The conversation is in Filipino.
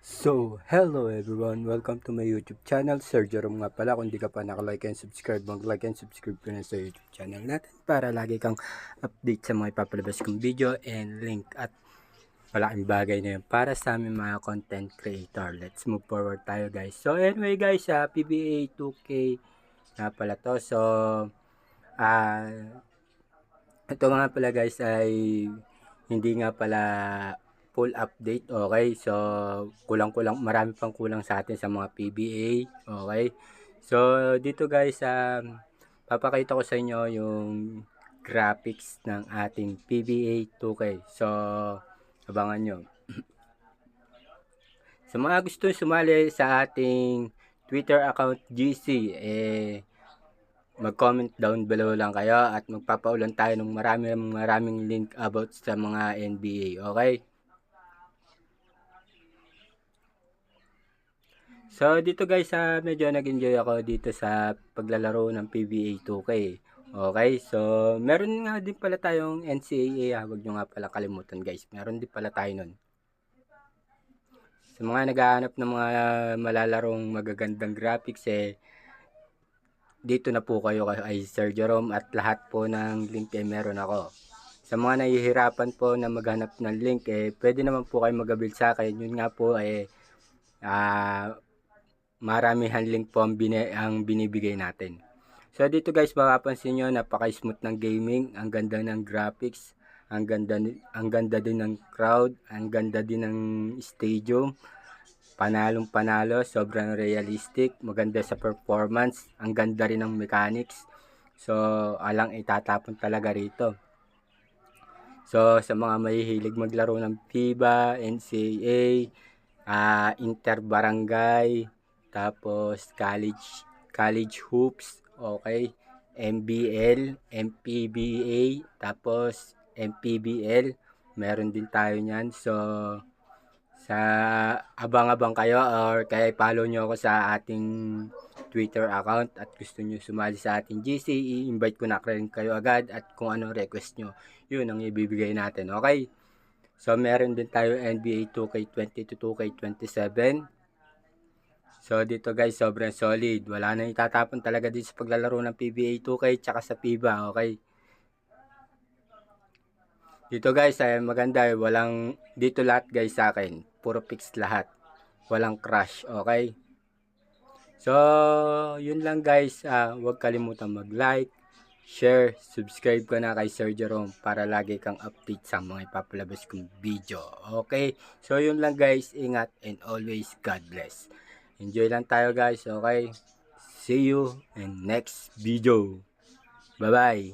Hello everyone, welcome to my YouTube channel, Sir Jerome nga pala. Kung di ka pa nakalike and subscribe, mag-like and subscribe ka na sa YouTube channel natin para lagi kang update sa mga ipapalabas kong video and link at malaking bagay na yun para sa aming mga content creator. Let's move forward tayo guys. So anyway guys, PBA 2K nga pala to. Ah, ito nga pala guys ay hindi nga pala full update. Okay, so kulang-kulang, marami pang kulang sa atin sa mga PBA. Okay, so dito guys, papakita ko sa inyo yung graphics ng ating PBA 2K. So abangan nyo. Sa mga gusto sumali sa ating Twitter account GC, mag-comment down below lang kayo at magpapaulan tayo ng maraming link about sa mga NBA. Okay? So dito guys, medyo nag-enjoy ako dito sa paglalaro ng PBA 2K. Okay? So meron nga din pala tayong NCAA, huwag nyo nga pala kalimutan guys. Meron din pala tayo nun. Sa mga naghahanap ng mga malalarong magagandang graphics, dito na po kayo kay Sir Jerome at lahat po ng link meron ako. Sa mga nahihirapan po na maghanap ng link, pwede naman po kayo mag-avail sa akin. Yun nga po, maramihan link po ang binibigay natin. So dito guys, mapapansin nyo, napaka-smooth ng gaming, ang ganda ng graphics, ang ganda din ng crowd, ang ganda din ng stadium. Panalong panalo, sobrang realistic, maganda sa performance, ang ganda rin ng mechanics. So, alang itatapon talaga rito. So, sa mga mahihilig maglaro ng FIBA, NCAA, Inter-Barangay, tapos college hoops, okay, MBL, MPBA, tapos MPBL, meron din tayo niyan. So, sa abang-abang kayo or kaya follow nyo ako sa ating Twitter account at gusto nyo sumali sa ating GC, i-invite ko na rin kayo agad at kung anong request nyo, yun ang ibibigay natin. Okay? So, meron din tayo NBA 2K20 to 2K27. So, dito guys, sobrang solid. Wala nang itatapon talaga dito sa paglalaro ng PBA 2K tsaka sa FIBA. Okay? Dito guys ay maganda, walang dito lahat guys sa akin, puro fix lahat, walang crash. Okay, so yun lang guys, huwag kalimutan mag like, share, subscribe ka na kay Sir Jerome para lagi kang update sa mga ipapalabas kong video. Okay, so yun lang guys, ingat and always God bless. Enjoy lang tayo guys. Okay, see you in next video. Bye bye.